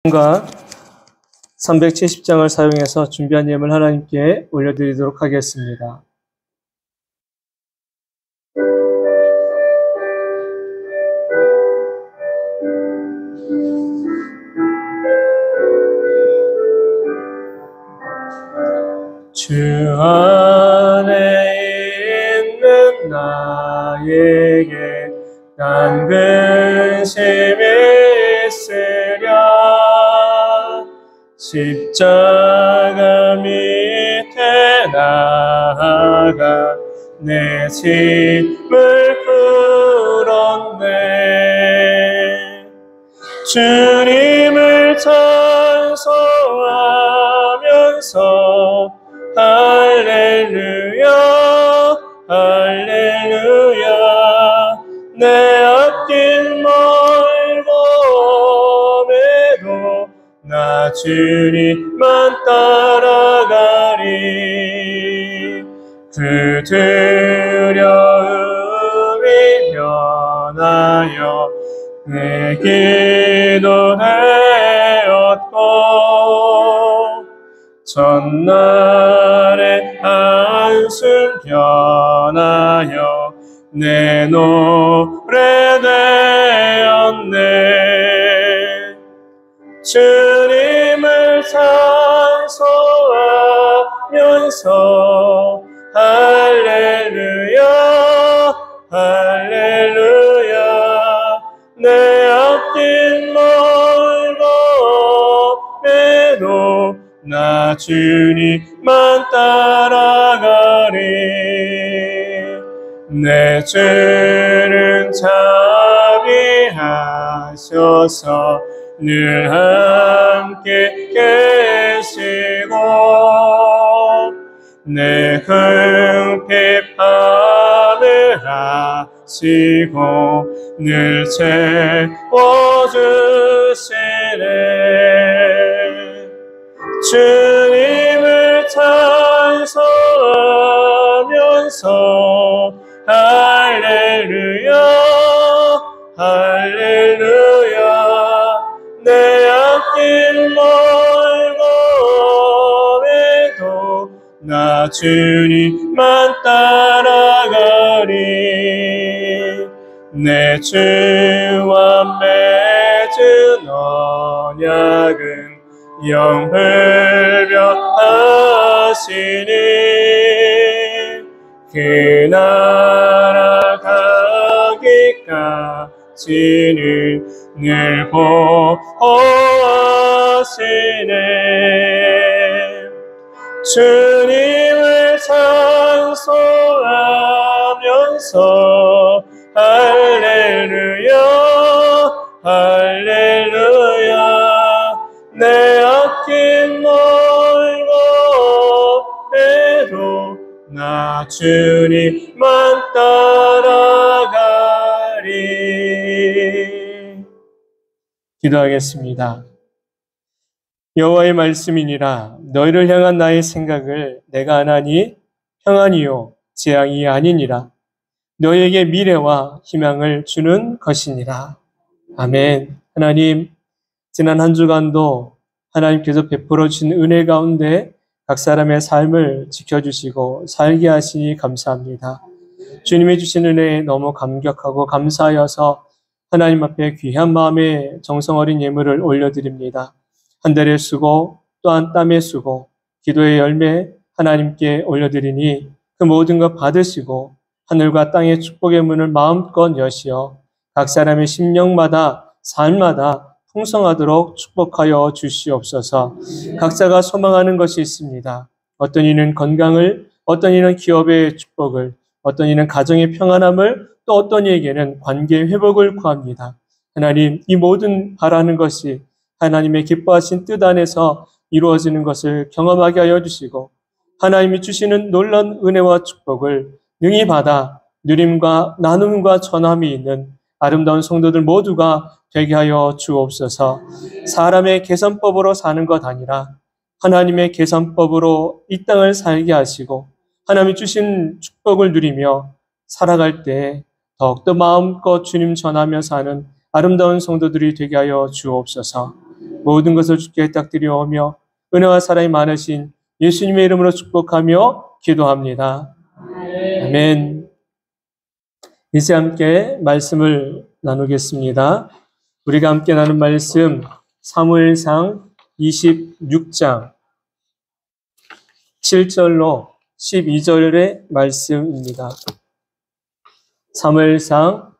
과 370장을 사용해서 준비한 예물 하나님께 올려드리도록 하겠습니다. 주 안에 있는 나에게 난 근심이 있으랴. 십자가 밑에 나아가 내 짐을 풀었네. 주님을 찬송하면서 할렐루야 할렐루야. 내 앞길 멀고 나 주님만 따라가리. 그 두려움이 면하여 내 기도 되었고 전날의 한숨 변하여 내 노래 되었네. 주님을 찬송하면서 할렐루야 할렐루야. 내 앞길 멀고 나 주님만 따라가리. 내 주는 자비하셔서 늘 함께 계시고 내 궁핍함을 아시고 늘 채워주시네. 주님을 찬송하면서 할렐루야 할렐루야. 내 앞길 멀고 나 주님만 따라가리. 내 주와 맺은 언약은 영불변하시니 그 나라 가기까지는 늘 보호하시네. 주님을 찬송하면서 할렐루야 할렐루야. 내 앞길 멀고 나 주님만 따라가리. 기도하겠습니다. 여호와의 말씀이니라. 너희를 향한 나의 생각을 내가 아나니 평안이요 재앙이 아니니라. 너희에게 미래와 희망을 주는 것이니라. 아멘. 하나님, 지난 한 주간도 하나님께서 베풀어 주신 은혜 가운데 각 사람의 삶을 지켜주시고 살게 하시니 감사합니다. 주님이 주신 은혜에 너무 감격하고 감사하여서 하나님 앞에 귀한 마음에 정성 어린 예물을 올려드립니다. 한 달의 수고 또한 땀의 수고 기도의 열매 하나님께 올려드리니 그 모든 것 받으시고 하늘과 땅의 축복의 문을 마음껏 여시어 각 사람의 심령마다 삶마다 풍성하도록 축복하여 주시옵소서. 각자가 소망하는 것이 있습니다. 어떤 이는 건강을, 어떤 이는 기업의 축복을, 어떤 이는 가정의 평안함을, 또 어떤 이에게는 관계의 회복을 구합니다. 하나님, 이 모든 바라는 것이 하나님의 기뻐하신 뜻 안에서 이루어지는 것을 경험하게 하여 주시고 하나님이 주시는 놀라운 은혜와 축복을 능히 받아 누림과 나눔과 전함이 있는 아름다운 성도들 모두가 되게 하여 주옵소서. 사람의 계산법으로 사는 것 아니라 하나님의 계산법으로 이 땅을 살게 하시고 하나님이 주신 축복을 누리며 살아갈 때 더욱더 마음껏 주님 전하며 사는 아름다운 성도들이 되게 하여 주옵소서. 모든 것을 주께 부탁드리오며 은혜와 사랑이 많으신 예수님의 이름으로 축복하며 기도합니다. 아멘. 이제 함께 말씀을 나누겠습니다. 우리가 함께 나눈 말씀 사무엘상 26장 7절로 12절의 말씀입니다. 사무엘상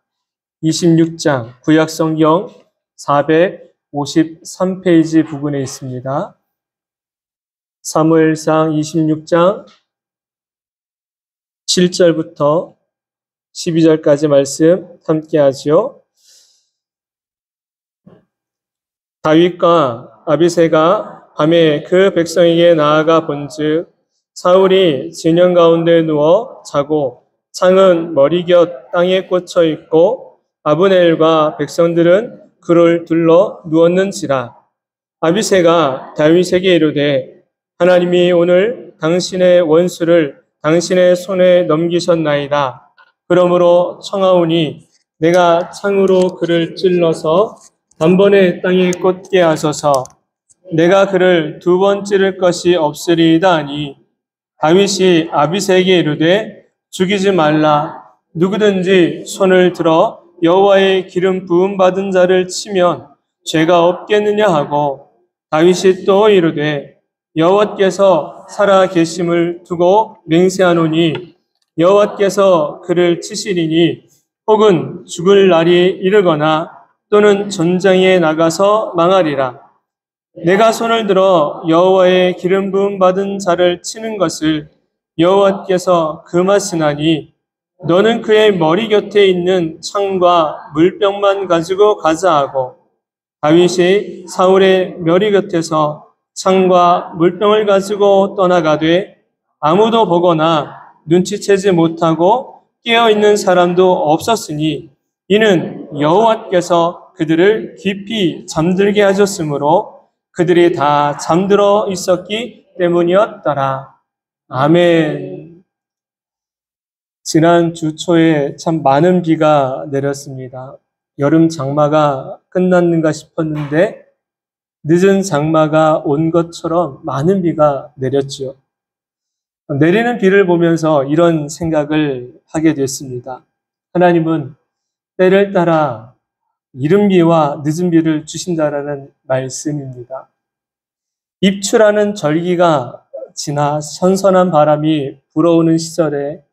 26장 구약성경 453페이지 부분에 있습니다. 사무엘상 26장 7절부터 12절까지 말씀 함께 하죠. 다윗과 아비새가 밤에 그 백성에게 나아가 본즉 사울이 진영 가운데 누워 자고 창은 머리곁 땅에 꽂혀 있고 아브넬과 백성들은 그를 둘러 누웠는지라. 아비새가 다윗에게 이르되 하나님이 오늘 당신의 원수를 당신의 손에 넘기셨나이다. 그러므로 청하오니 내가 창으로 그를 찔러서 단번에 땅에 꽂게 하소서. 내가 그를 두 번 찌를 것이 없으리이다 하니 다윗이 아비새에게 이르되 죽이지 말라. 누구든지 손을 들어 여호와의 기름 부음 받은 자를 치면 죄가 없겠느냐 하고 다윗이 또 이르되 여호와께서 살아 계심을 두고 맹세하노니 여호와께서 그를 치시리니 혹은 죽을 날이 이르거나 또는 전장에 나가서 망하리라. 내가 손을 들어 여호와의 기름 부음 받은 자를 치는 것을 여호와께서 금하시나니 너는 그의 머리 곁에 있는 창과 물병만 가지고 가자 하고 다윗이 사울의 머리 곁에서 창과 물병을 가지고 떠나가되 아무도 보거나 눈치채지 못하고 깨어있는 사람도 없었으니 이는 여호와께서 그들을 깊이 잠들게 하셨으므로 그들이 다 잠들어 있었기 때문이었더라. 아멘. 지난 주 초에 참 많은 비가 내렸습니다. 여름 장마가 끝났는가 싶었는데 늦은 장마가 온 것처럼 많은 비가 내렸죠. 내리는 비를 보면서 이런 생각을 하게 됐습니다. 하나님은 때를 따라 이른 비와 늦은 비를 주신다라는 말씀입니다. 입추라는 절기가 지나 선선한 바람이 불어오는 시절에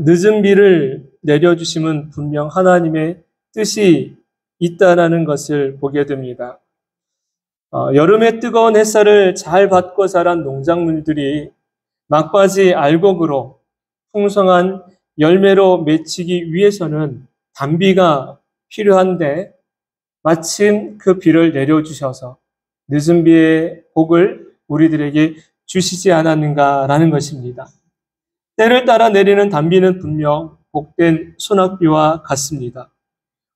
늦은 비를 내려주심은 분명 하나님의 뜻이 있다라는 것을 보게 됩니다. 여름의 뜨거운 햇살을 잘 받고 자란 농작물들이 막바지 알곡으로 풍성한 열매로 맺히기 위해서는 단비가 필요한데 마침 그 비를 내려주셔서 늦은 비의 복을 우리들에게 주시지 않았는가라는 것입니다. 때를 따라 내리는 단비는 분명 복된 소낙비와 같습니다.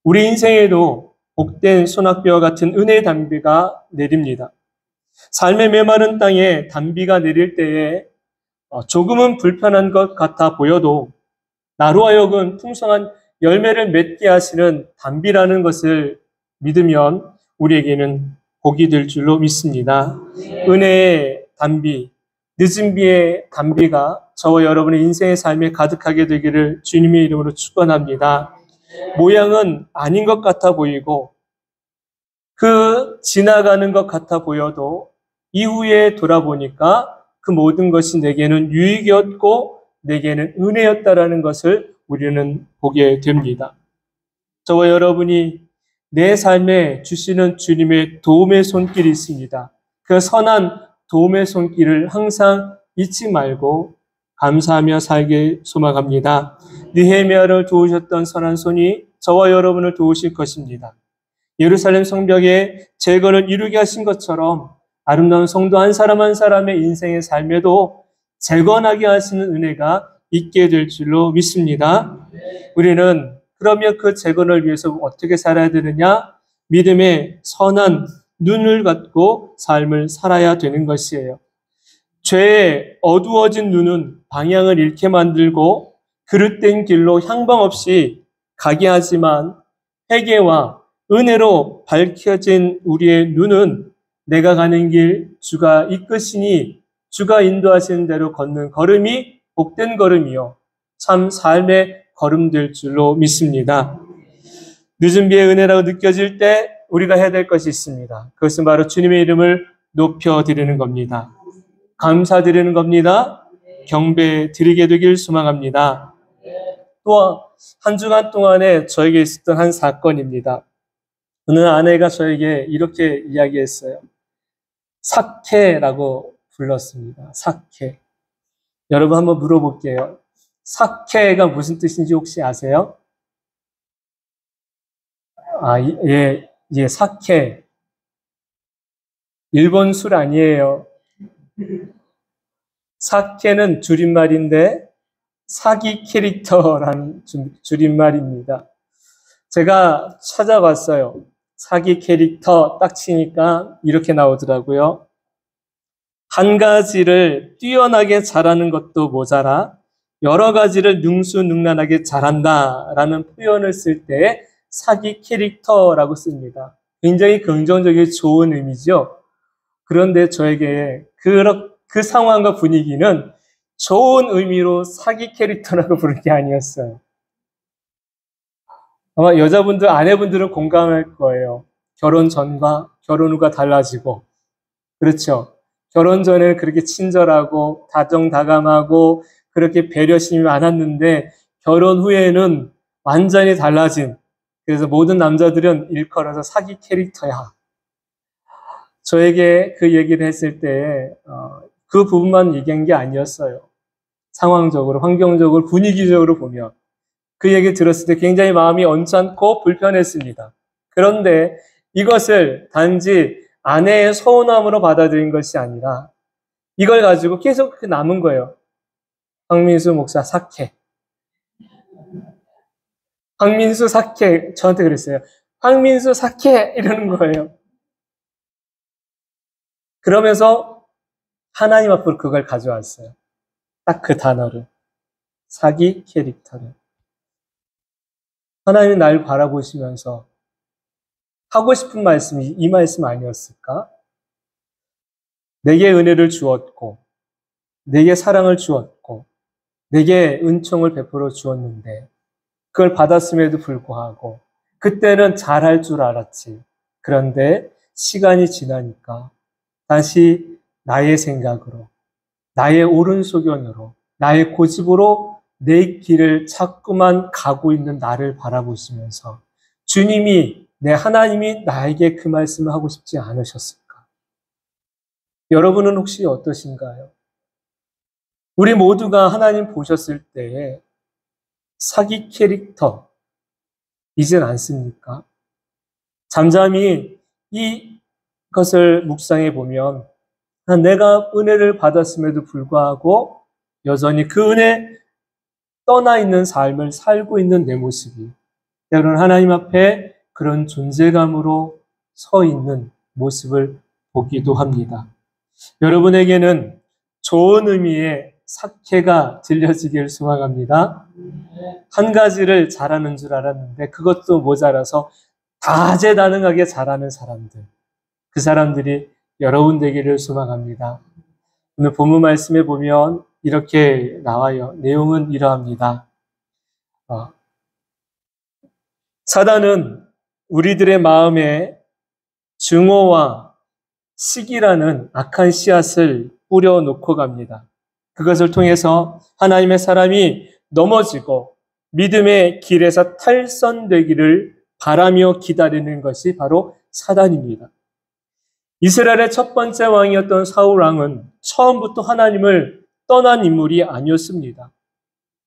우리 인생에도 복된 소낙비와 같은 은혜의 단비가 내립니다. 삶의 메마른 땅에 단비가 내릴 때에 조금은 불편한 것 같아 보여도 나로 하여금 풍성한 열매를 맺게 하시는 단비라는 것을 믿으면 우리에게는 복이 될 줄로 믿습니다. 은혜의 단비, 늦은 비의 단비가 저와 여러분의 인생의 삶에 가득하게 되기를 주님의 이름으로 축원합니다. 모양은 아닌 것 같아 보이고 지나가는 것 같아 보여도 이후에 돌아보니까 그 모든 것이 내게는 유익이었고 내게는 은혜였다라는 것을 우리는 보게 됩니다. 저와 여러분이 내 삶에 주시는 주님의 도움의 손길이 있습니다. 그 선한 도움의 손길을 항상 잊지 말고 감사하며 살길 소망합니다. 느헤미야를 도우셨던 선한 손이 저와 여러분을 도우실 것입니다. 예루살렘 성벽의 재건을 이루게 하신 것처럼 아름다운 성도 한 사람 한 사람의 인생의 삶에도 재건하게 하시는 은혜가 있게 될 줄로 믿습니다. 우리는 그러면 그 재건을 위해서 어떻게 살아야 되느냐? 믿음의 선한 눈을 갖고 삶을 살아야 되는 것이에요. 죄에 어두워진 눈은 방향을 잃게 만들고 그릇된 길로 향방 없이 가게 하지만 회개와 은혜로 밝혀진 우리의 눈은 내가 가는 길 주가 이끄시니 주가 인도하시는 대로 걷는 걸음이 복된 걸음이요 참 삶의 걸음 될 줄로 믿습니다. 늦은 비의 은혜라고 느껴질 때 우리가 해야 될 것이 있습니다. 그것은 바로 주님의 이름을 높여드리는 겁니다. 감사드리는 겁니다. 경배 드리게 되길 소망합니다. 또 한 주간 동안에 저에게 있었던 한 사건입니다. 어느 아내가 저에게 이렇게 이야기했어요. 사케라고 불렀습니다. 사케. 여러분 한번 물어볼게요. 사케가 무슨 뜻인지 혹시 아세요? 예, 사케. 일본 술 아니에요. 사케는 줄임말인데 사기 캐릭터라는 줄임말입니다. 제가 찾아봤어요. 사기 캐릭터 딱 치니까 이렇게 나오더라고요. 한 가지를 뛰어나게 잘하는 것도 모자라 여러 가지를 능수능란하게 잘한다라는 표현을 쓸 때 사기 캐릭터라고 씁니다. 굉장히 긍정적이고 좋은 의미죠. 그런데 저에게 그 상황과 분위기는 좋은 의미로 사기 캐릭터라고 부른 게 아니었어요. 아마 여자분들, 아내분들은 공감할 거예요. 결혼 전과 결혼 후가 달라지고. 그렇죠. 결혼 전에 그렇게 친절하고 다정다감하고 그렇게 배려심이 많았는데 결혼 후에는 완전히 달라진, 그래서 모든 남자들은 일컬어서 사기 캐릭터야. 저에게 그 얘기를 했을 때 그 부분만 얘기한 게 아니었어요. 상황적으로, 환경적으로, 분위기적으로 보면 그 얘기 들었을 때 굉장히 마음이 언짢고 불편했습니다. 그런데 이것을 단지 아내의 서운함으로 받아들인 것이 아니라 이걸 가지고 계속 남은 거예요. 황민수 목사 사케. 황민수 사케. 저한테 그랬어요. 황민수 사케 이러는 거예요. 그러면서 하나님 앞으로 그걸 가져왔어요. 딱 그 단어를. 사기 캐릭터를. 하나님이 날 바라보시면서 하고 싶은 말씀이 이 말씀 아니었을까? 내게 은혜를 주었고, 내게 사랑을 주었고, 내게 은총을 베풀어 주었는데, 그걸 받았음에도 불구하고, 그때는 잘할 줄 알았지. 그런데 시간이 지나니까 다시 나의 생각으로, 나의 오른소견으로, 나의 고집으로 내 길을 자꾸만 가고 있는 나를 바라보시면서 주님이, 내 하나님이 나에게 그 말씀을 하고 싶지 않으셨을까? 여러분은 혹시 어떠신가요? 우리 모두가 하나님 보셨을 때에 사기 캐릭터이진 않습니까? 잠잠히 이것을 묵상해 보면 내가 은혜를 받았음에도 불구하고 여전히 그 은혜 떠나 있는 삶을 살고 있는 내 모습이 때로는 하나님 앞에 그런 존재감으로 서 있는 모습을 보기도 합니다. 여러분에게는 좋은 의미의 사케가 들려지길 소망합니다. 한 가지를 잘하는 줄 알았는데 그것도 모자라서 다재다능하게 잘하는 사람들, 그 사람들이 여러분 되기를 소망합니다. 오늘 본문 말씀에 보면 이렇게 나와요. 내용은 이러합니다. 사단은 우리들의 마음에 증오와 시기라는 악한 씨앗을 뿌려놓고 갑니다. 그것을 통해서 하나님의 사람이 넘어지고 믿음의 길에서 탈선되기를 바라며 기다리는 것이 바로 사단입니다. 이스라엘의 첫 번째 왕이었던 사울 왕은 처음부터 하나님을 떠난 인물이 아니었습니다.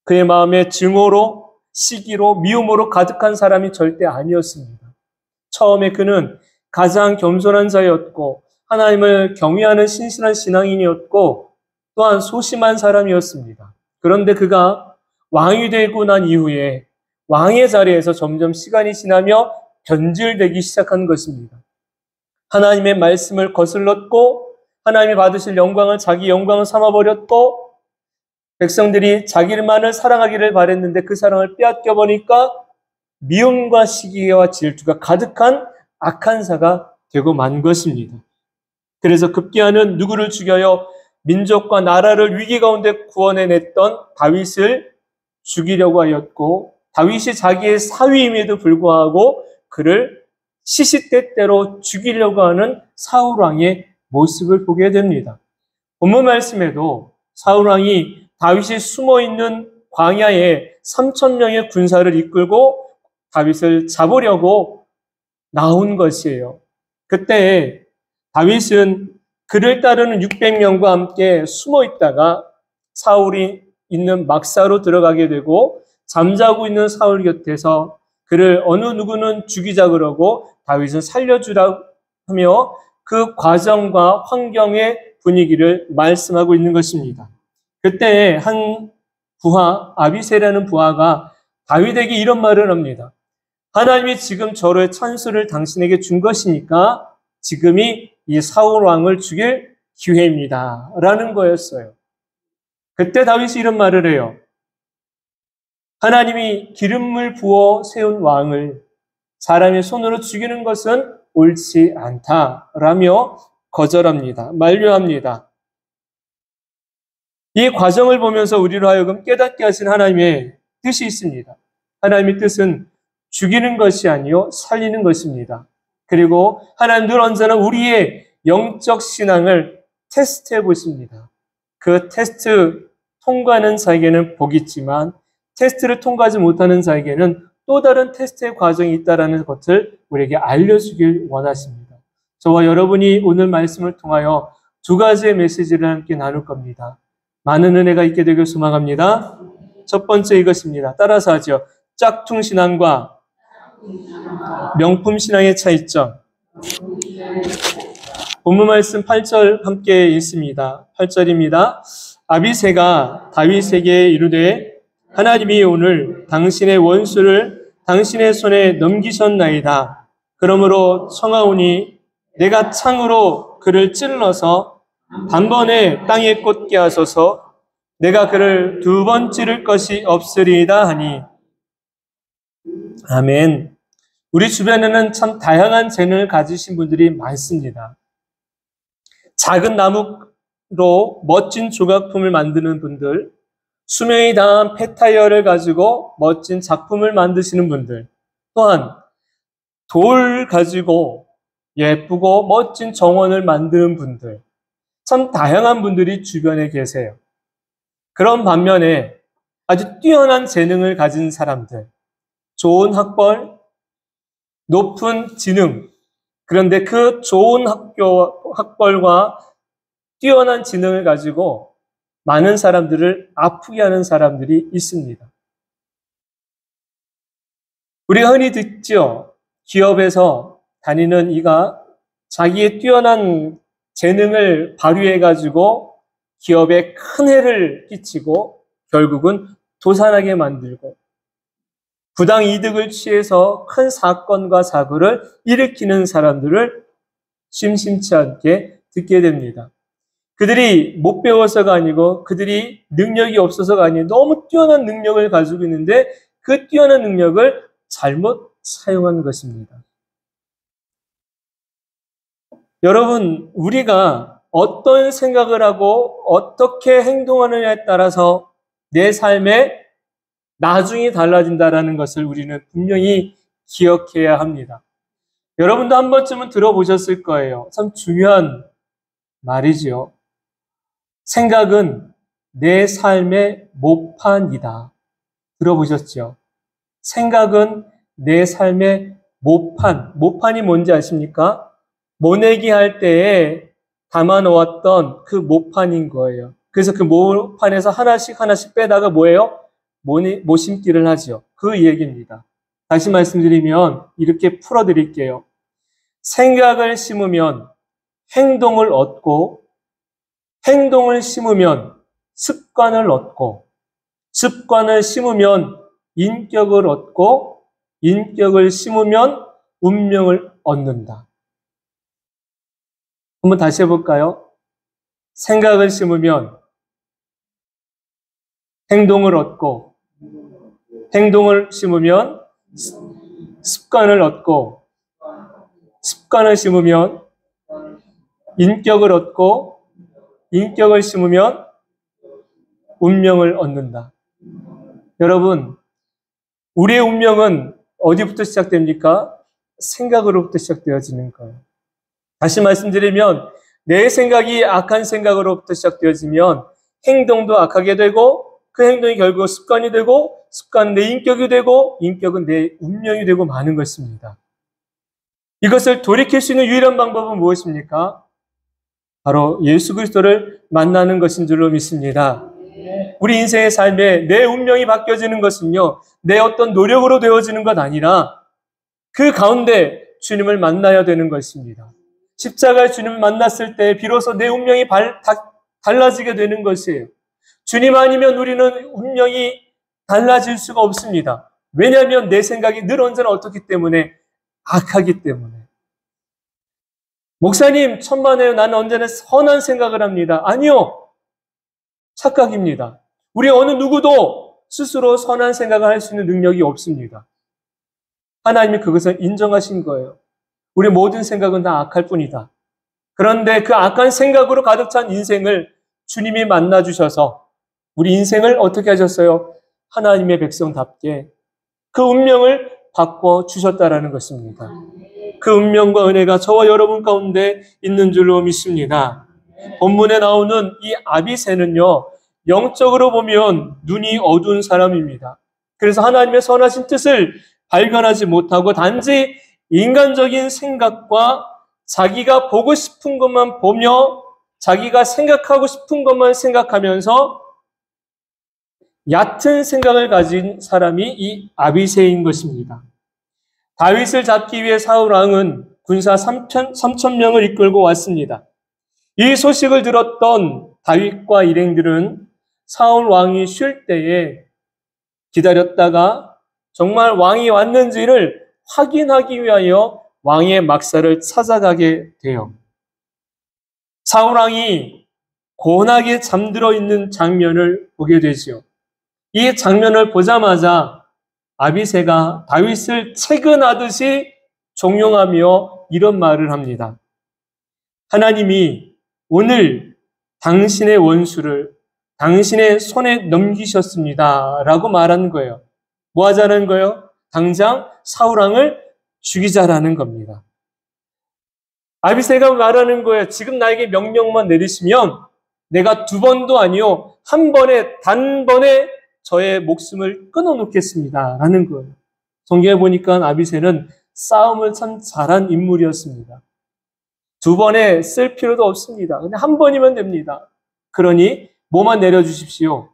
그의 마음에 증오로, 시기로, 미움으로 가득한 사람이 절대 아니었습니다. 처음에 그는 가장 겸손한 자였고 하나님을 경외하는 신실한 신앙인이었고 또한 소심한 사람이었습니다. 그런데 그가 왕이 되고 난 이후에 왕의 자리에서 점점 시간이 지나며 변질되기 시작한 것입니다. 하나님의 말씀을 거슬렀고 하나님이 받으실 영광을 자기 영광을 삼아버렸고 백성들이 자기만을 사랑하기를 바랬는데 그 사랑을 빼앗겨 보니까 미움과 시기와 질투가 가득한 악한 사가 되고 만 것입니다. 그래서 급기야는 누구를 죽여요? 민족과 나라를 위기 가운데 구원해냈던 다윗을 죽이려고 하였고, 다윗이 자기의 사위임에도 불구하고 그를 시시때때로 죽이려고 하는 사울 왕의 모습을 보게 됩니다. 본문 말씀에도 사울 왕이 다윗이 숨어있는 광야에 3,000명의 군사를 이끌고 다윗을 잡으려고 나온 것이에요. 그때 다윗은 그를 따르는 600명과 함께 숨어 있다가 사울이 있는 막사로 들어가게 되고, 잠자고 있는 사울 곁에서 그를 어느 누구는 죽이자 그러고 다윗은 살려주라 하며 그 과정과 환경의 분위기를 말씀하고 있는 것입니다. 그때 한 부하, 아비새라는 부하가 다윗에게 이런 말을 합니다. 하나님이 지금 저의 찬수를 당신에게 준 것이니까 지금이 이 사울 왕을 죽일 기회입니다. 라는 거였어요. 그때 다윗이 이런 말을 해요. 하나님이 기름을 부어 세운 왕을 사람의 손으로 죽이는 것은 옳지 않다라며 거절합니다. 만류합니다. 이 과정을 보면서 우리로 하여금 깨닫게 하신 하나님의 뜻이 있습니다. 하나님의 뜻은 죽이는 것이 아니요 살리는 것입니다. 그리고 하나님 늘 언제나 우리의 영적 신앙을 테스트해 보십니다. 그 테스트 통과하는 자에게는 복이 있지만 테스트를 통과하지 못하는 자에게는 또 다른 테스트의 과정이 있다는 것을 우리에게 알려주길 원하십니다. 저와 여러분이 오늘 말씀을 통하여 두 가지의 메시지를 함께 나눌 겁니다. 많은 은혜가 있게 되길 소망합니다. 첫 번째 이것입니다. 따라서 하죠. 짝퉁 신앙과 명품 신앙의 차이점. 본문 말씀 8절 함께 읽습니다. 8절입니다. 아비새가 다윗에게 이르되 하나님이 오늘 당신의 원수를 당신의 손에 넘기셨나이다. 그러므로 청하오니 내가 창으로 그를 찔러서 단번에 땅에 꽂게 하소서. 내가 그를 두 번 찌를 것이 없으리이다 하니. 아멘. 우리 주변에는 참 다양한 재능을 가지신 분들이 많습니다. 작은 나무로 멋진 조각품을 만드는 분들, 수명이 다한 폐타이어를 가지고 멋진 작품을 만드시는 분들, 또한 돌 가지고 예쁘고 멋진 정원을 만드는 분들, 참 다양한 분들이 주변에 계세요. 그런 반면에 아주 뛰어난 재능을 가진 사람들, 좋은 학벌, 높은 지능, 그런데 그 좋은 학벌과 뛰어난 지능을 가지고 많은 사람들을 아프게 하는 사람들이 있습니다. 우리가 흔히 듣죠. 기업에서 다니는 이가 자기의 뛰어난 재능을 발휘해가지고 기업에 큰 해를 끼치고 결국은 도산하게 만들고 부당 이득을 취해서 큰 사건과 사고를 일으키는 사람들을 심심치 않게 듣게 됩니다. 그들이 못 배워서가 아니고 그들이 능력이 없어서가 아니고 너무 뛰어난 능력을 가지고 있는데 그 뛰어난 능력을 잘못 사용한 것입니다. 여러분, 우리가 어떤 생각을 하고 어떻게 행동하느냐에 따라서 내 삶의 나중이 달라진다는 것을 우리는 분명히 기억해야 합니다. 여러분도 한 번쯤은 들어보셨을 거예요. 참 중요한 말이지요. 생각은 내 삶의 모판이다. 들어보셨죠? 생각은 내 삶의 모판. 모판이 뭔지 아십니까? 모내기 할 때에 담아놓았던 그 모판인 거예요. 그래서 그 모판에서 하나씩 빼다가 뭐예요? 모심기를 하죠. 그 얘기입니다. 다시 말씀드리면 이렇게 풀어드릴게요. 생각을 심으면 행동을 얻고 행동을 심으면 습관을 얻고 습관을 심으면 인격을 얻고 인격을 심으면 운명을 얻는다. 한번 다시 해볼까요? 생각을 심으면 행동을 얻고 행동을 심으면 습관을 얻고, 습관을 심으면 인격을 얻고, 인격을 심으면 운명을 얻는다. 여러분, 우리의 운명은 어디부터 시작됩니까? 생각으로부터 시작되어지는 거예요. 다시 말씀드리면 내 생각이 악한 생각으로부터 시작되어지면 행동도 악하게 되고 그 행동이 결국 습관이 되고 습관은 내 인격이 되고 인격은 내 운명이 되고 마는 것입니다. 이것을 돌이킬 수 있는 유일한 방법은 무엇입니까? 바로 예수 그리스도를 만나는 것인 줄로 믿습니다. 우리 인생의 삶에 내 운명이 바뀌어지는 것은요, 내 어떤 노력으로 되어지는 것 아니라 그 가운데 주님을 만나야 되는 것입니다. 십자가의 주님을 만났을 때 비로소 내 운명이 달라지게 되는 것이에요. 주님 아니면 우리는 운명이 달라질 수가 없습니다. 왜냐하면 내 생각이 늘 언제나 어떻기 때문에 악하기 때문에. 목사님, 천만에요. 나는 언제나 선한 생각을 합니다. 아니요. 착각입니다. 우리 어느 누구도 스스로 선한 생각을 할 수 있는 능력이 없습니다. 하나님이 그것을 인정하신 거예요. 우리 모든 생각은 다 악할 뿐이다. 그런데 그 악한 생각으로 가득 찬 인생을 주님이 만나주셔서 우리 인생을 어떻게 하셨어요? 하나님의 백성답게 그 운명을 바꿔주셨다라는 것입니다. 그 운명과 은혜가 저와 여러분 가운데 있는 줄로 믿습니다. 본문에 나오는 이 아비새는요, 영적으로 보면 눈이 어두운 사람입니다. 그래서 하나님의 선하신 뜻을 발견하지 못하고 단지 인간적인 생각과 자기가 보고 싶은 것만 보며 자기가 생각하고 싶은 것만 생각하면서 얕은 생각을 가진 사람이 이 아비새인 것입니다. 다윗을 잡기 위해 사울 왕은 군사 3,000명을 이끌고 왔습니다. 이 소식을 들었던 다윗과 일행들은 사울 왕이 쉴 때에 기다렸다가 정말 왕이 왔는지를 확인하기 위하여 왕의 막사를 찾아가게 돼요. 사울 왕이 고온하게 잠들어 있는 장면을 보게 되지요. 이 장면을 보자마자 아비새가 다윗을 채근하듯이 종용하며 이런 말을 합니다. 하나님이 오늘 당신의 원수를 당신의 손에 넘기셨습니다. 라고 말하는 거예요. 뭐 하자는 거예요? 당장 사울왕을 죽이자라는 겁니다. 아비새가 말하는 거예요. 지금 나에게 명령만 내리시면 내가 두 번도 아니요, 한 번에 단번에 저의 목숨을 끊어놓겠습니다. 라는 거예요. 성경에 보니까 아비새는 싸움을 참 잘한 인물이었습니다. 두 번에 쓸 필요도 없습니다. 근데 한 번이면 됩니다. 그러니 뭐만 내려주십시오.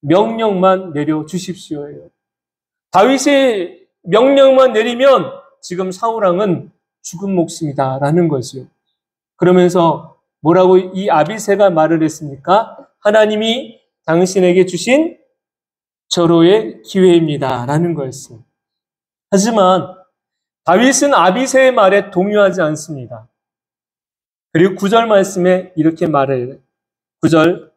명령만 내려주십시오예요. 다윗이 명령만 내리면 지금 사울왕은 죽은 몫입니다. 라는 거죠. 그러면서 뭐라고 이 아비새가 말을 했습니까? 하나님이 당신에게 주신 절호의 기회입니다. 라는 거였어요. 하지만 다윗은 아비새의 말에 동요하지 않습니다. 그리고 9절 말씀에 이렇게 말해요. 9절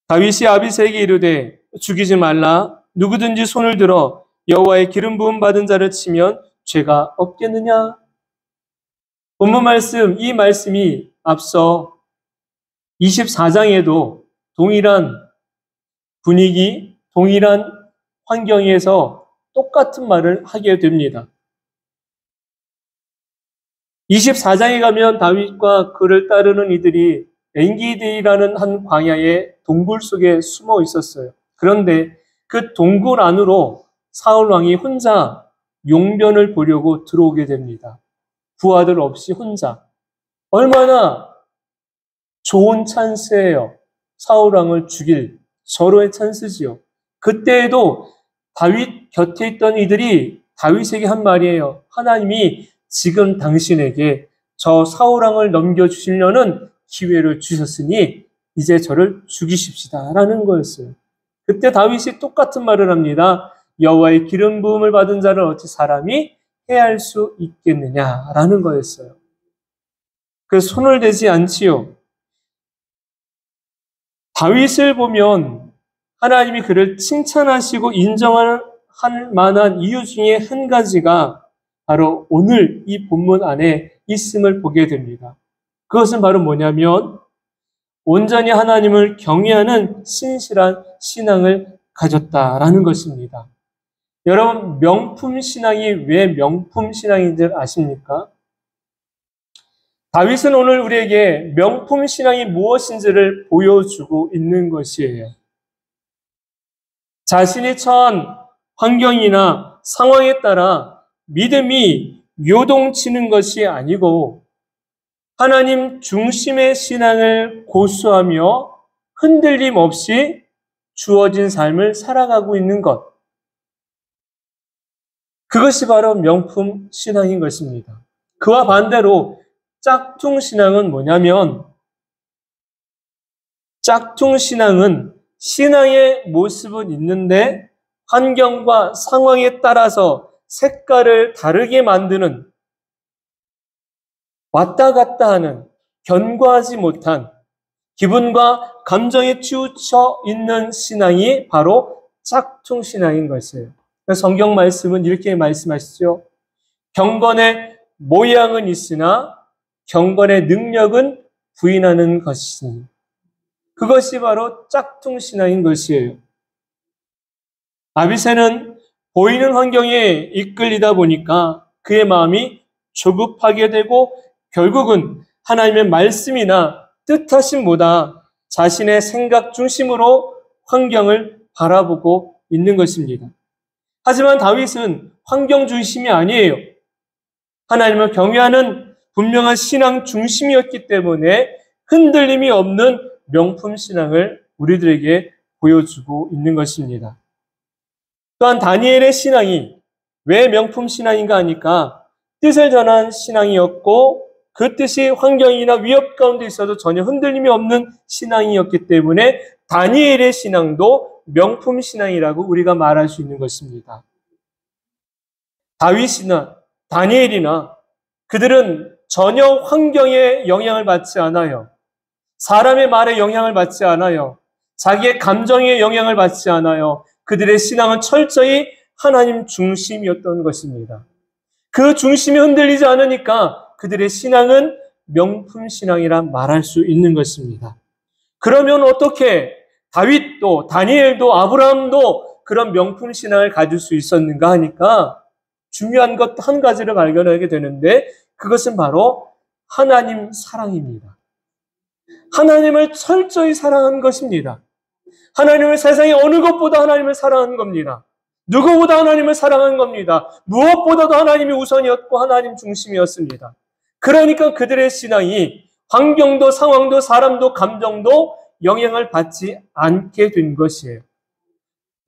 다윗이 아비새에게 이르되 죽이지 말라. 누구든지 손을 들어 여호와의 기름 부음 받은 자를 치면 죄가 없겠느냐? 본문 말씀, 이 말씀이 앞서 24장에도 동일한 분위기, 동일한 환경에서 똑같은 말을 하게 됩니다. 24장에 가면 다윗과 그를 따르는 이들이 엔기디라는 한 광야의 동굴 속에 숨어 있었어요. 그런데 그 동굴 안으로 사울 왕이 혼자 용변을 보려고 들어오게 됩니다. 부하들 없이 혼자. 얼마나 좋은 찬스예요. 사울 왕을 죽일 절호의 찬스지요. 그때에도 다윗 곁에 있던 이들이 다윗에게 한 말이에요. 하나님이 지금 당신에게 저 사울 왕을 넘겨주시려는 기회를 주셨으니 이제 저를 죽이십시다 라는 거였어요. 그때 다윗이 똑같은 말을 합니다. 여호와의 기름 부음을 받은 자를 어찌 사람이 해할 수 있겠느냐라는 거였어요. 그래서 손을 대지 않지요. 다윗을 보면 하나님이 그를 칭찬하시고 인정하는 할 만한 이유 중에 한 가지가 바로 오늘 이 본문 안에 있음을 보게 됩니다. 그것은 바로 뭐냐면 온전히 하나님을 경외하는 신실한 신앙을 가졌다라는 것입니다. 여러분, 명품 신앙이 왜 명품 신앙인 줄 아십니까? 다윗은 오늘 우리에게 명품 신앙이 무엇인지를 보여주고 있는 것이에요. 자신이 처한 환경이나 상황에 따라 믿음이 요동치는 것이 아니고 하나님 중심의 신앙을 고수하며 흔들림 없이 주어진 삶을 살아가고 있는 것. 그것이 바로 명품 신앙인 것입니다. 그와 반대로 짝퉁 신앙은 뭐냐면 짝퉁 신앙은 신앙의 모습은 있는데 환경과 상황에 따라서 색깔을 다르게 만드는 왔다 갔다 하는 견고하지 못한 기분과 감정에 치우쳐 있는 신앙이 바로 짝퉁 신앙인 것이에요. 성경 말씀은 이렇게 말씀하시죠. 경건의 모양은 있으나 경건의 능력은 부인하는 것이니 그것이 바로 짝퉁 신앙인 것이에요. 아비새는 보이는 환경에 이끌리다 보니까 그의 마음이 조급하게 되고 결국은 하나님의 말씀이나 뜻하심보다 자신의 생각 중심으로 환경을 바라보고 있는 것입니다. 하지만 다윗은 환경 중심이 아니에요. 하나님을 경외하는 분명한 신앙 중심이었기 때문에 흔들림이 없는 명품 신앙을 우리들에게 보여주고 있는 것입니다. 또한 다니엘의 신앙이 왜 명품 신앙인가 하니까 뜻을 전한 신앙이었고 그 뜻이 환경이나 위협 가운데 있어도 전혀 흔들림이 없는 신앙이었기 때문에 다니엘의 신앙도 명품 신앙이라고 우리가 말할 수 있는 것입니다. 다윗이나 다니엘이나 그들은 전혀 환경에 영향을 받지 않아요. 사람의 말에 영향을 받지 않아요. 자기의 감정에 영향을 받지 않아요. 그들의 신앙은 철저히 하나님 중심이었던 것입니다. 그 중심이 흔들리지 않으니까 그들의 신앙은 명품 신앙이라 말할 수 있는 것입니다. 그러면 어떻게 다윗도 다니엘도 아브라함도 그런 명품 신앙을 가질 수 있었는가 하니까 중요한 것 한 가지를 발견하게 되는데 그것은 바로 하나님 사랑입니다. 하나님을 철저히 사랑한 것입니다. 하나님을 세상에 어느 것보다 하나님을 사랑한 겁니다. 누구보다 하나님을 사랑한 겁니다. 무엇보다도 하나님이 우선이었고 하나님 중심이었습니다. 그러니까 그들의 신앙이 환경도 상황도 사람도 감정도 영향을 받지 않게 된 것이에요.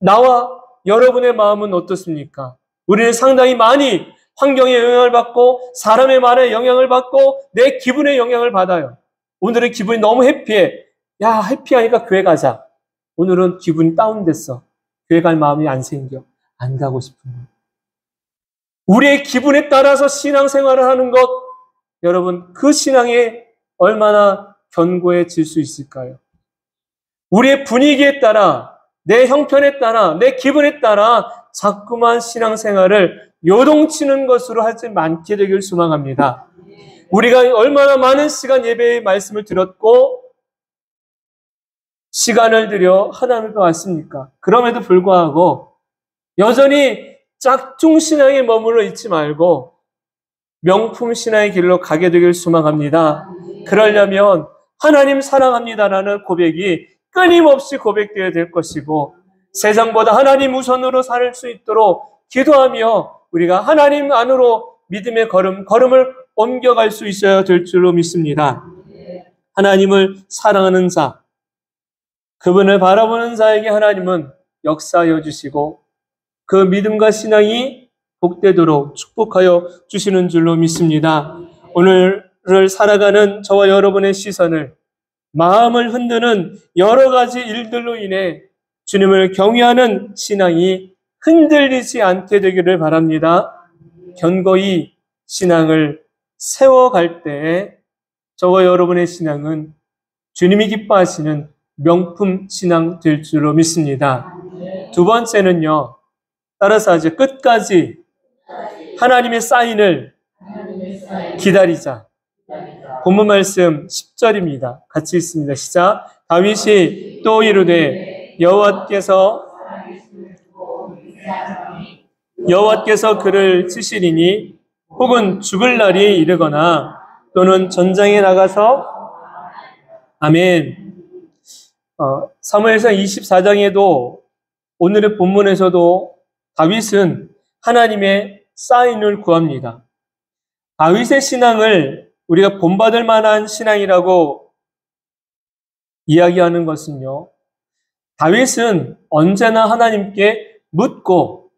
나와 여러분의 마음은 어떻습니까? 우리는 상당히 많이 환경에 영향을 받고 사람의 말에 영향을 받고 내 기분에 영향을 받아요. 오늘은 기분이 너무 해피해. 야, 해피하니까 교회 가자. 오늘은 기분이 다운됐어. 교회 갈 마음이 안 생겨. 안 가고 싶은 거예요. 우리의 기분에 따라서 신앙생활을 하는 것, 여러분 그 신앙이 얼마나 견고해질 수 있을까요? 우리의 분위기에 따라 내 형편에 따라 내 기분에 따라 자꾸만 신앙생활을 요동치는 것으로 하지 않게 되길 소망합니다. 우리가 얼마나 많은 시간 예배의 말씀을 들었고 시간을 들여 하나님 앞에 왔습니까? 그럼에도 불구하고 여전히 짝퉁 신앙에 머물러 있지 말고 명품 신앙의 길로 가게 되길 소망합니다. 그러려면 하나님 사랑합니다라는 고백이 끊임없이 고백되어야 될 것이고 세상보다 하나님 우선으로 살 수 있도록 기도하며 우리가 하나님 안으로 믿음의 걸음을 옮겨갈 수 있어야 될 줄로 믿습니다. 하나님을 사랑하는 자, 그분을 바라보는 자에게 하나님은 역사하여 주시고 그 믿음과 신앙이 복되도록 축복하여 주시는 줄로 믿습니다. 오늘을 살아가는 저와 여러분의 시선을 마음을 흔드는 여러 가지 일들로 인해 주님을 경외하는 신앙이 흔들리지 않게 되기를 바랍니다. 견고히 신앙을 세워갈 때에 저와 여러분의 신앙은 주님이 기뻐하시는 명품 신앙 될 줄로 믿습니다. 두 번째는요, 따라서 하죠. 끝까지 하나님의 사인을 기다리자. 본문 말씀 10절입니다. 같이 읽습니다. 시작. 다윗이 또 이르되 여호와께서 그를 치시리니 혹은 죽을 날이 이르거나 또는 전장에 나가서 아멘. 사무엘상 24장에도 오늘의 본문에서도 다윗은 하나님의 사인을 구합니다. 다윗의 신앙을 우리가 본받을 만한 신앙이라고 이야기하는 것은요, 다윗은 언제나 하나님께 묻고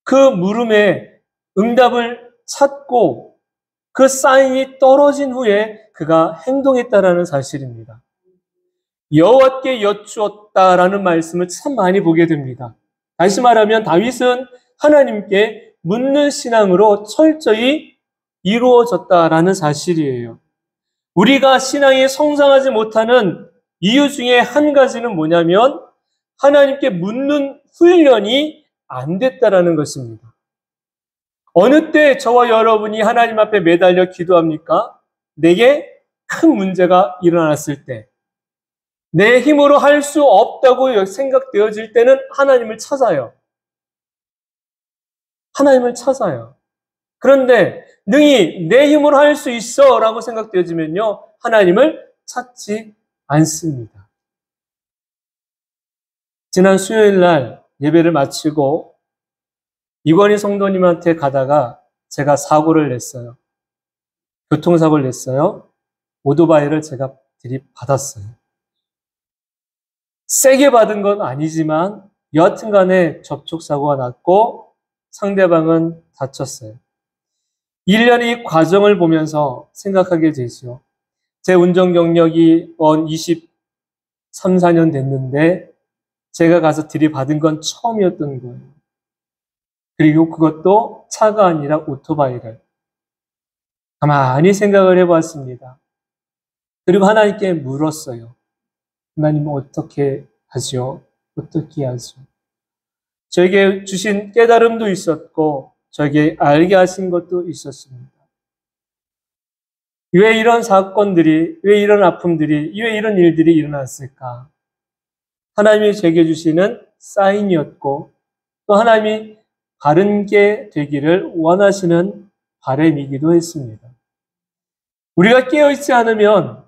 그 물음에 응답을 찾고 그 사인이 떨어진 후에 그가 행동했다라는 사실입니다. 여호와께 여쭈었다라는 말씀을 참 많이 보게 됩니다. 다시 말하면 다윗은 하나님께 묻는 신앙으로 철저히 이루어졌다라는 사실이에요. 우리가 신앙이 성장하지 못하는 이유 중에 한 가지는 뭐냐면 하나님께 묻는 훈련이 안 됐다라는 것입니다. 어느 때 저와 여러분이 하나님 앞에 매달려 기도합니까? 내게 큰 문제가 일어났을 때, 내 힘으로 할 수 없다고 생각되어질 때는 하나님을 찾아요. 하나님을 찾아요. 그런데 능히 내 힘으로 할 수 있어 라고 생각되어지면요, 하나님을 찾지 않습니다. 지난 수요일 날 예배를 마치고 이권희 성도님한테 가다가 제가 사고를 냈어요. 교통사고를 냈어요. 오토바이를 제가 들이받았어요. 세게 받은 건 아니지만 여하튼 간에 접촉사고가 났고 상대방은 다쳤어요. 1년의 과정을 보면서 생각하게 되죠. 제 운전 경력이 23, 4년 됐는데 제가 가서 들이받은 건 처음이었던 거예요. 그리고 그것도 차가 아니라 오토바이를. 가만히 생각을 해봤습니다. 그리고 하나님께 물었어요. 하나님 어떻게 하죠? 어떻게 하죠? 저에게 주신 깨달음도 있었고 저에게 알게 하신 것도 있었습니다. 왜 이런 사건들이, 왜 이런 아픔들이, 왜 이런 일들이 일어났을까? 하나님이 제게 주시는 사인이었고 또 하나님이 바른 게 되기를 원하시는 바람이기도 했습니다. 우리가 깨어있지 않으면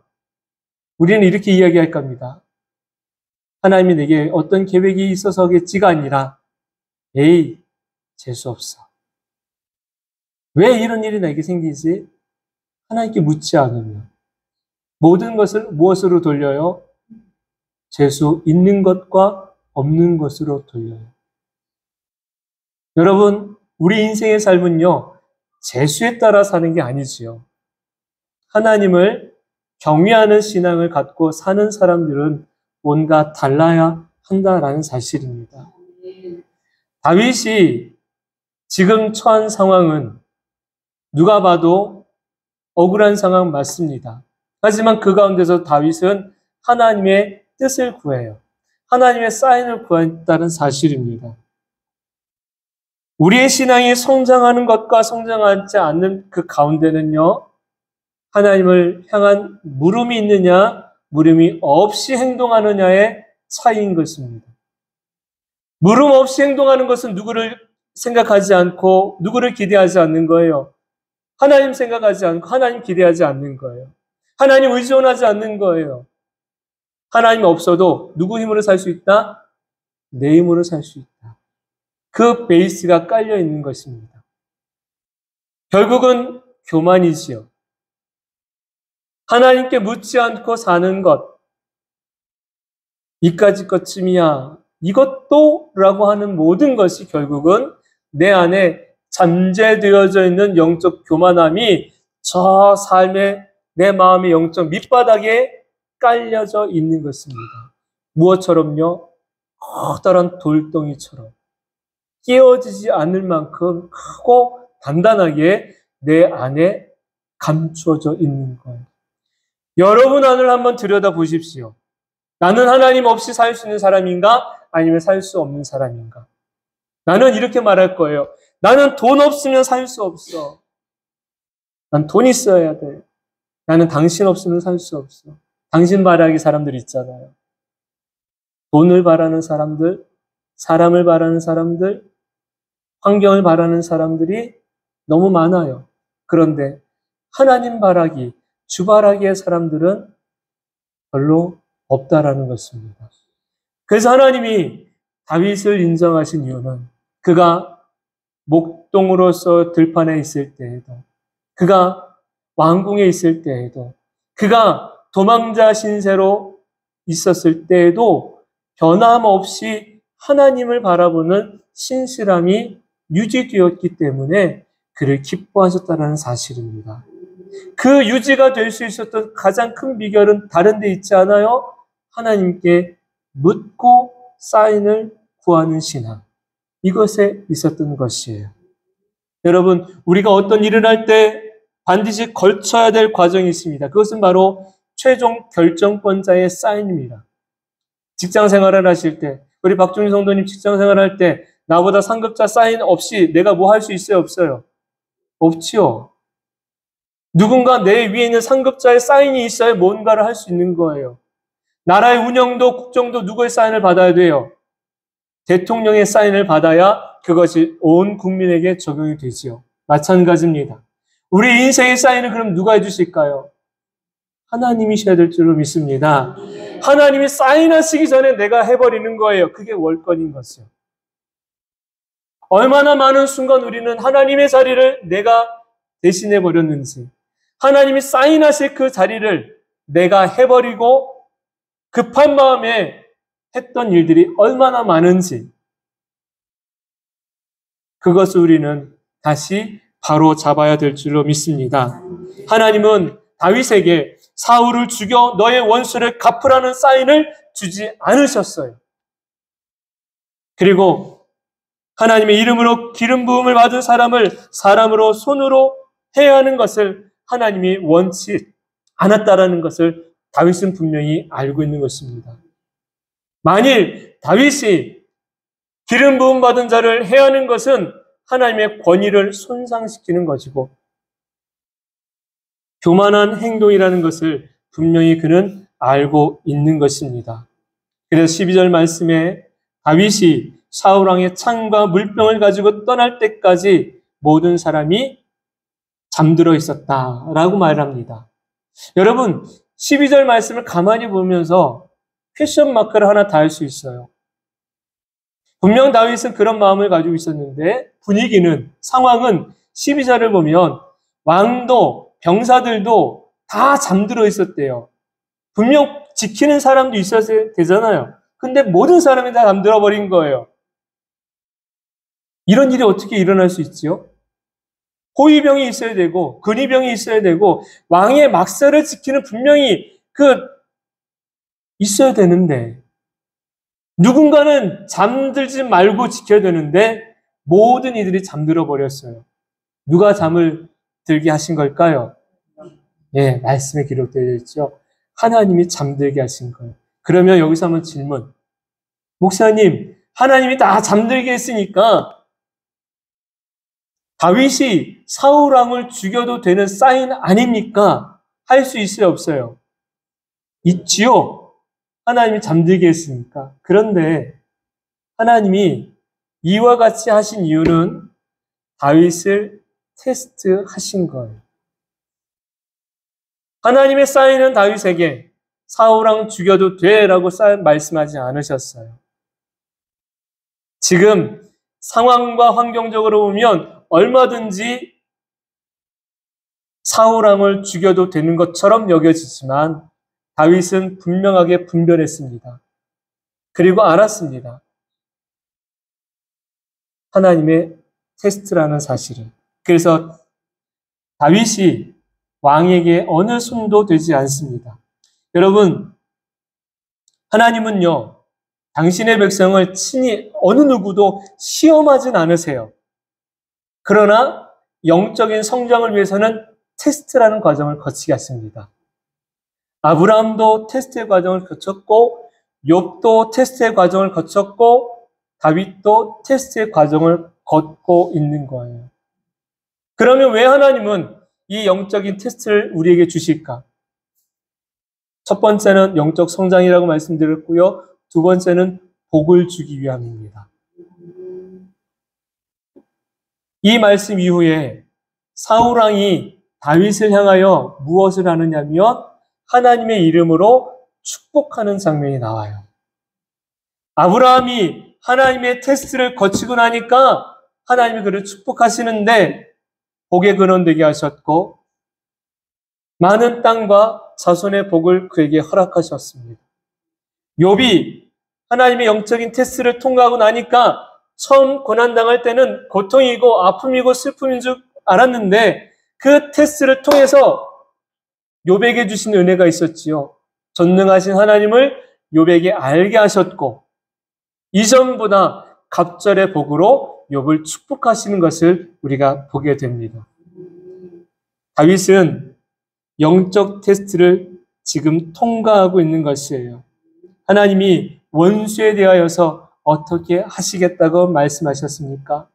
우리는 이렇게 이야기할 겁니다. 하나님이 내게 어떤 계획이 있어서겠지가 아니라 에이, 재수없어. 왜 이런 일이 내게 생기지? 하나님께 묻지 않으면 모든 것을 무엇으로 돌려요? 재수 있는 것과 없는 것으로 돌려요. 여러분, 우리 인생의 삶은요, 재수에 따라 사는 게 아니지요. 하나님을 경외하는 신앙을 갖고 사는 사람들은 뭔가 달라야 한다라는 사실입니다. 다윗이 지금 처한 상황은 누가 봐도 억울한 상황 맞습니다. 하지만 그 가운데서 다윗은 하나님의 뜻을 구해요. 하나님의 사인을 구했다는 사실입니다. 우리의 신앙이 성장하는 것과 성장하지 않는 그 가운데는요, 하나님을 향한 물음이 있느냐, 물음이 없이 행동하느냐의 차이인 것입니다. 물음 없이 행동하는 것은 누구를 생각하지 않고 누구를 기대하지 않는 거예요. 하나님 생각하지 않고 하나님 기대하지 않는 거예요. 하나님 의존하지 않는 거예요. 하나님 없어도 누구 힘으로 살 수 있다? 내 힘으로 살 수 있다. 그 베이스가 깔려 있는 것입니다. 결국은 교만이지요. 하나님께 묻지 않고 사는 것, 이까짓 것쯤이야, 이것도 라고 하는 모든 것이 결국은 내 안에 잠재되어져 있는 영적 교만함이 저 삶의 내 마음의 영적 밑바닥에 깔려져 있는 것입니다. 무엇처럼요? 커다란 돌덩이처럼 깨어지지 않을 만큼 크고 단단하게 내 안에 감추어져 있는 거예요. 여러분 안을 한번 들여다보십시오. 나는 하나님 없이 살 수 있는 사람인가? 아니면 살 수 없는 사람인가? 나는 이렇게 말할 거예요. 나는 돈 없으면 살 수 없어. 난 돈 있어야 돼. 나는 당신 없으면 살 수 없어. 당신 바라기 사람들 있잖아요. 돈을 바라는 사람들, 사람을 바라는 사람들, 환경을 바라는 사람들이 너무 많아요. 그런데 하나님 바라기, 주 바라기의 사람들은 별로 없다라는 것입니다. 그래서 하나님이 다윗을 인정하신 이유는 그가 목동으로서 들판에 있을 때에도, 그가 왕궁에 있을 때에도, 그가 도망자 신세로 있었을 때에도 변함없이 하나님을 바라보는 신실함이 유지되었기 때문에 그를 기뻐하셨다는 사실입니다. 그 유지가 될 수 있었던 가장 큰 비결은 다른 데 있지 않아요? 하나님께 묻고 사인을 구하는 신앙. 이것에 있었던 것이에요. 여러분, 우리가 어떤 일을 할 때 반드시 걸쳐야 될 과정이 있습니다. 그것은 바로 최종 결정권자의 사인입니다. 직장 생활을 하실 때, 우리 박종희 성도님 직장 생활할 때 나보다 상급자 사인 없이 내가 뭐 할 수 있어요? 없어요? 없지요. 누군가 내 위에 있는 상급자의 사인이 있어야 뭔가를 할 수 있는 거예요. 나라의 운영도 국정도 누구의 사인을 받아야 돼요? 대통령의 사인을 받아야 그것이 온 국민에게 적용이 되지요. 마찬가지입니다. 우리 인생의 사인을 그럼 누가 해주실까요? 하나님이셔야 될 줄로 믿습니다. 하나님이 사인하시기 전에 내가 해버리는 거예요. 그게 월권인 것이요. 얼마나 많은 순간 우리는 하나님의 자리를 내가 대신해 버렸는지, 하나님이 사인하실 그 자리를 내가 해버리고 급한 마음에 했던 일들이 얼마나 많은지, 그것을 우리는 다시 바로 잡아야 될 줄로 믿습니다. 하나님은 다윗에게 사울을 죽여 너의 원수를 갚으라는 사인을 주지 않으셨어요. 그리고 하나님의 이름으로 기름 부음을 받은 사람을 사람으로 손으로 해야 하는 것을 하나님이 원치 않았다라는 것을 다윗은 분명히 알고 있는 것입니다. 만일 다윗이 기름 부음 받은 자를 해야 하는 것은 하나님의 권위를 손상시키는 것이고 교만한 행동이라는 것을 분명히 그는 알고 있는 것입니다. 그래서 12절 말씀에 다윗이 사울왕의 창과 물병을 가지고 떠날 때까지 모든 사람이 잠들어 있었다라고 말합니다. 여러분, 12절 말씀을 가만히 보면서 퀘션 마크를 하나 달 수 있어요. 분명 다윗은 그런 마음을 가지고 있었는데 분위기는, 상황은 12절을 보면 왕도 병사들도 다 잠들어 있었대요. 분명 지키는 사람도 있어야 되잖아요. 근데 모든 사람이 다 잠들어 버린 거예요. 이런 일이 어떻게 일어날 수 있지요? 호위병이 있어야 되고 근위병이 있어야 되고 왕의 막사를 지키는 분명히 있어야 되는데 누군가는 잠들지 말고 지켜야 되는데 모든 이들이 잠들어 버렸어요. 누가 잠을 들게 하신 걸까요? 예, 말씀에 기록되어 있죠. 하나님이 잠들게 하신 거예요. 그러면 여기서 한번 질문. 목사님, 하나님이 다 잠들게 했으니까 다윗이 사울왕을 죽여도 되는 사인 아닙니까? 할 수 있어요, 없어요? 있지요. 하나님이 잠들게 했으니까. 그런데 하나님이 이와 같이 하신 이유는 다윗을 테스트하신 거예요. 하나님의 사인은 다윗에게 사울왕 죽여도 돼라고 말씀하지 않으셨어요. 지금 상황과 환경적으로 보면 얼마든지 사울왕을 죽여도 되는 것처럼 여겨지지만 다윗은 분명하게 분별했습니다. 그리고 알았습니다. 하나님의 테스트라는 사실을. 그래서 다윗이 왕에게 어느 손도 되지 않습니다. 여러분, 하나님은요, 당신의 백성을 친히 어느 누구도 시험하진 않으세요. 그러나 영적인 성장을 위해서는 테스트라는 과정을 거치게 하십니다. 아브라함도 테스트의 과정을 거쳤고 욥도 테스트의 과정을 거쳤고 다윗도 테스트의 과정을 걷고 있는 거예요. 그러면 왜 하나님은 이 영적인 테스트를 우리에게 주실까? 첫 번째는 영적 성장이라고 말씀드렸고요. 두 번째는 복을 주기 위함입니다. 이 말씀 이후에 사울왕이 다윗을 향하여 무엇을 하느냐면 하나님의 이름으로 축복하는 장면이 나와요. 아브라함이 하나님의 테스트를 거치고 나니까 하나님이 그를 축복하시는데 복의 근원 되게 하셨고 많은 땅과 자손의 복을 그에게 허락하셨습니다. 욥이 하나님의 영적인 테스트를 통과하고 나니까 처음 고난당할 때는 고통이고 아픔이고 슬픔인 줄 알았는데 그 테스트를 통해서 욥에게 주신 은혜가 있었지요. 전능하신 하나님을 욥에게 알게 하셨고 이전보다 갑절의 복으로 욥을 축복하시는 것을 우리가 보게 됩니다. 다윗은 영적 테스트를 지금 통과하고 있는 것이에요. 하나님이 원수에 대하여서 어떻게 하시겠다고 말씀하셨습니까?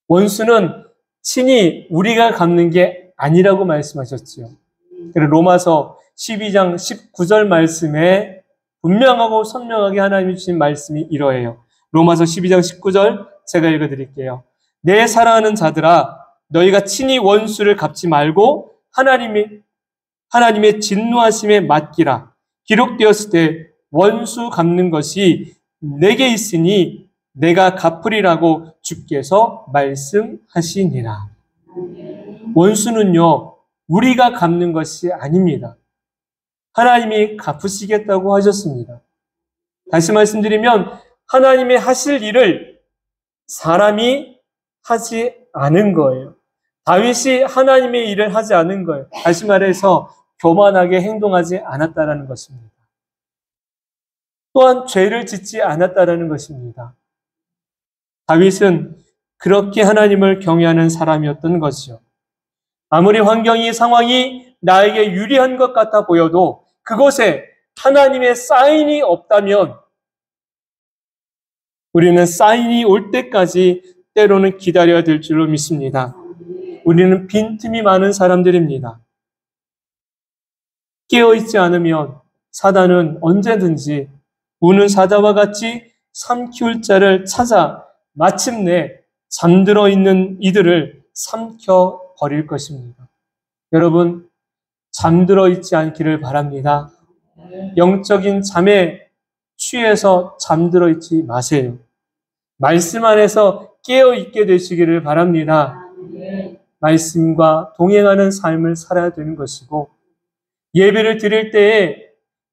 원수는 친히 우리가 갚는 게 아니라고 말씀하셨지요. 그래서 로마서 12장 19절 말씀에 분명하고 선명하게 하나님이 주신 말씀이 이러해요. 로마서 12장 19절 제가 읽어드릴게요. 내 사랑하는 자들아 너희가 친히 원수를 갚지 말고 하나님의 진노하심에 맡기라. 기록되었을 때 원수 갚는 것이 내게 있으니 내가 갚으리라고 주께서 말씀하시니라. 원수는요 우리가 갚는 것이 아닙니다. 하나님이 갚으시겠다고 하셨습니다. 다시 말씀드리면 하나님의 하실 일을 사람이 하지 않은 거예요. 다윗이 하나님의 일을 하지 않은 거예요. 다시 말해서 교만하게 행동하지 않았다라는 것입니다. 또한 죄를 짓지 않았다라는 것입니다. 다윗은 그렇게 하나님을 경외하는 사람이었던 것이요. 아무리 환경이 상황이 나에게 유리한 것 같아 보여도 그곳에 하나님의 사인이 없다면 우리는 사인이 올 때까지 때로는 기다려야 될 줄로 믿습니다. 우리는 빈틈이 많은 사람들입니다. 깨어있지 않으면 사단은 언제든지 우는 사자와 같이 삼키울 자를 찾아 마침내 잠들어 있는 이들을 삼켜 버릴 것입니다. 여러분, 잠들어 있지 않기를 바랍니다. 영적인 잠에 취해서 잠들어 있지 마세요. 말씀 안에서 깨어 있게 되시기를 바랍니다. 말씀과 동행하는 삶을 살아야 되는 것이고 예배를 드릴 때에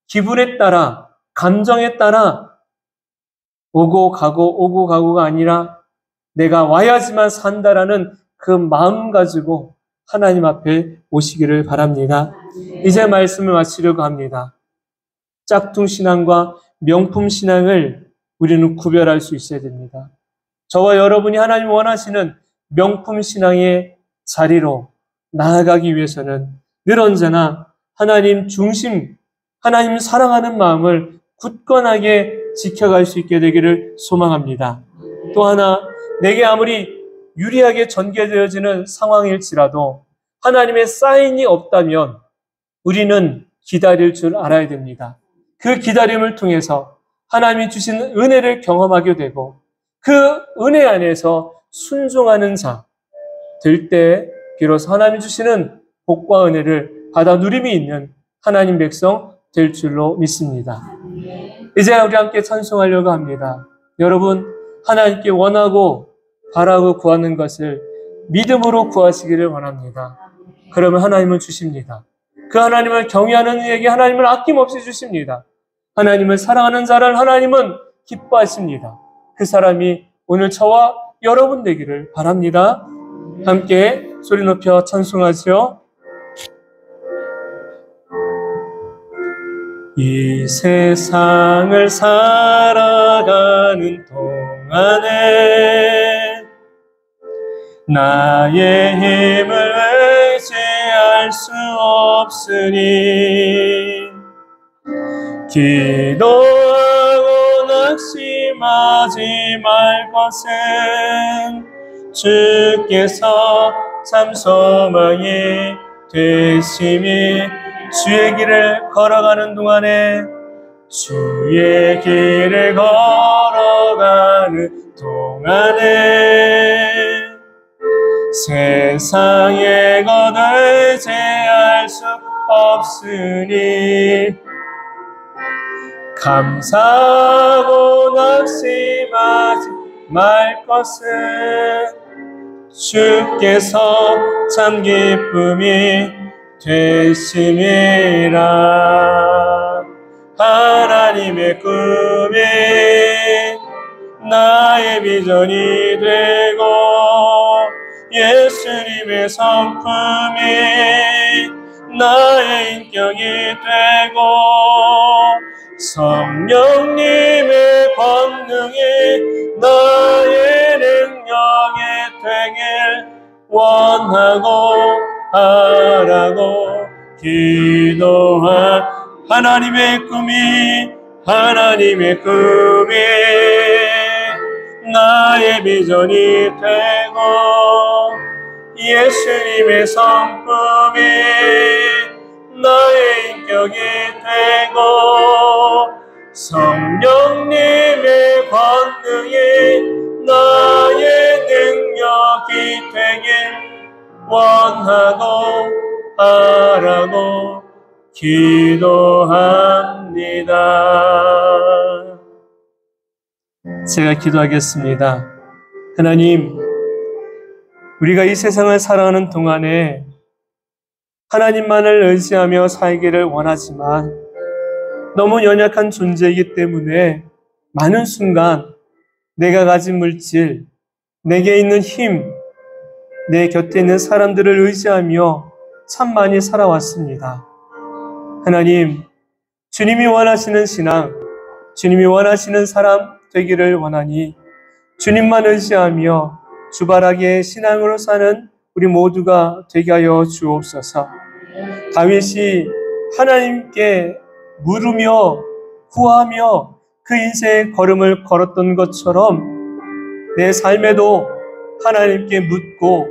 기분에 따라 감정에 따라 오고 가고가 아니라 내가 와야지만 산다라는 그 마음 가지고 하나님 앞에 오시기를 바랍니다. 이제 말씀을 마치려고 합니다. 짝퉁 신앙과 명품 신앙을 우리는 구별할 수 있어야 됩니다. 저와 여러분이 하나님 원하시는 명품 신앙의 자리로 나아가기 위해서는 늘 언제나 하나님 중심, 하나님 사랑하는 마음을 굳건하게 지켜갈 수 있게 되기를 소망합니다. 또 하나, 내게 아무리 유리하게 전개되어지는 상황일지라도 하나님의 사인이 없다면 우리는 기다릴 줄 알아야 됩니다. 그 기다림을 통해서 하나님이 주신 은혜를 경험하게 되고 그 은혜 안에서 순종하는 자 될 때 비로소 하나님이 주시는 복과 은혜를 받아 누림이 있는 하나님 백성 될 줄로 믿습니다. 이제 우리 함께 찬송하려고 합니다. 여러분, 하나님께 원하고 바라고 구하는 것을 믿음으로 구하시기를 원합니다. 그러면 하나님은 주십니다. 그 하나님을 경외하는 이에게 하나님을 아낌없이 주십니다. 하나님을 사랑하는 자를 하나님은 기뻐하십니다. 그 사람이 오늘 저와 여러분 되기를 바랍니다. 함께 소리 높여 찬송하죠. 이 세상을 살아가는 동안에 나의 힘을 의지할 수 없으니 기도하고 낙심하는 하지 말 것은 주께서 참 소망이 되심이 주의 길을 걸어가는 동안에 주의 길을 걸어가는 동안에 세상의 것을 제할 수 없으니 감사하고 낙심하지 말 것은 주께서 참 기쁨이 되심이라. 하나님의 꿈이 나의 비전이 되고 예수님의 성품이 나의 인격이 되고 성령님의 권능이 나의 능력이 되길 원하고 바라고 기도한 하나님의 꿈이 나의 비전이 되고 예수님의 성품이 나의 인격이 되고 성령님의 권능이 나의 능력이 되길 원하고 바라고 기도합니다. 제가 기도하겠습니다. 하나님, 우리가 이 세상을 살아가는 동안에 하나님만을 의지하며 살기를 원하지만 너무 연약한 존재이기 때문에 많은 순간 내가 가진 물질, 내게 있는 힘, 내 곁에 있는 사람들을 의지하며 참 많이 살아왔습니다. 하나님, 주님이 원하시는 신앙, 주님이 원하시는 사람 되기를 원하니 주님만 의지하며 주바라기의 신앙으로 사는 우리 모두가 되게 하여 주옵소서. 다윗이 하나님께 물으며 구하며 그 인생의 걸음을 걸었던 것처럼 내 삶에도 하나님께 묻고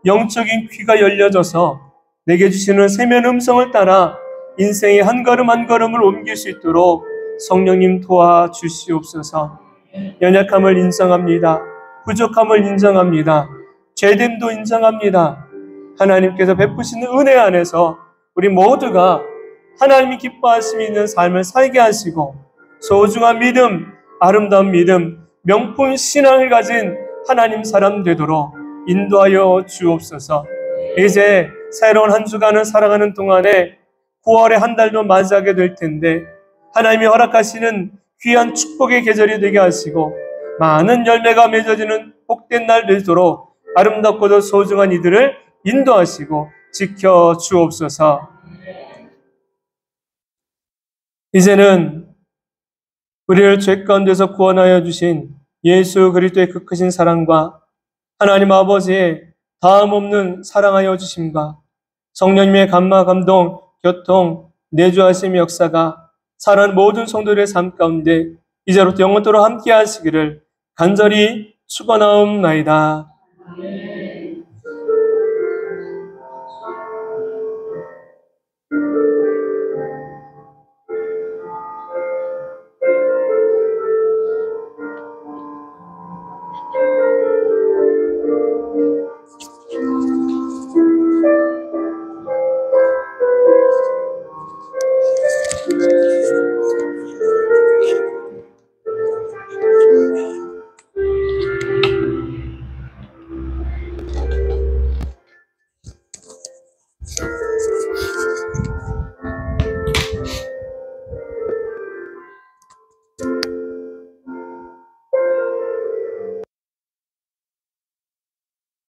영적인 귀가 열려져서 내게 주시는 세면 음성을 따라 인생의 한 걸음 한 걸음을 옮길 수 있도록 성령님 도와주시옵소서. 연약함을 인정합니다. 부족함을 인정합니다. 죄됨도 인정합니다. 하나님께서 베푸시는 은혜 안에서 우리 모두가 하나님이 기뻐하심이 있는 삶을 살게 하시고 소중한 믿음, 아름다운 믿음, 명품 신앙을 가진 하나님 사람 되도록 인도하여 주옵소서. 이제 새로운 한 주간을 살아가는 동안에 9월의 한 달도 맞이하게 될 텐데 하나님이 허락하시는 귀한 축복의 계절이 되게 하시고 많은 열매가 맺어지는 복된 날 되도록 아름답고도 소중한 이들을 인도하시고 지켜 주옵소서. 이제는 우리를 죄 가운데서 구원하여 주신 예수 그리스도의 그 크신 사랑과 하나님 아버지의 다함없는 사랑하여 주심과 성령님의 감화 감동 교통 내주하심 역사가 살아가는 모든 성도들의 삶 가운데 이제로부터 영원토록 함께 하시기를 간절히 축원하옵나이다.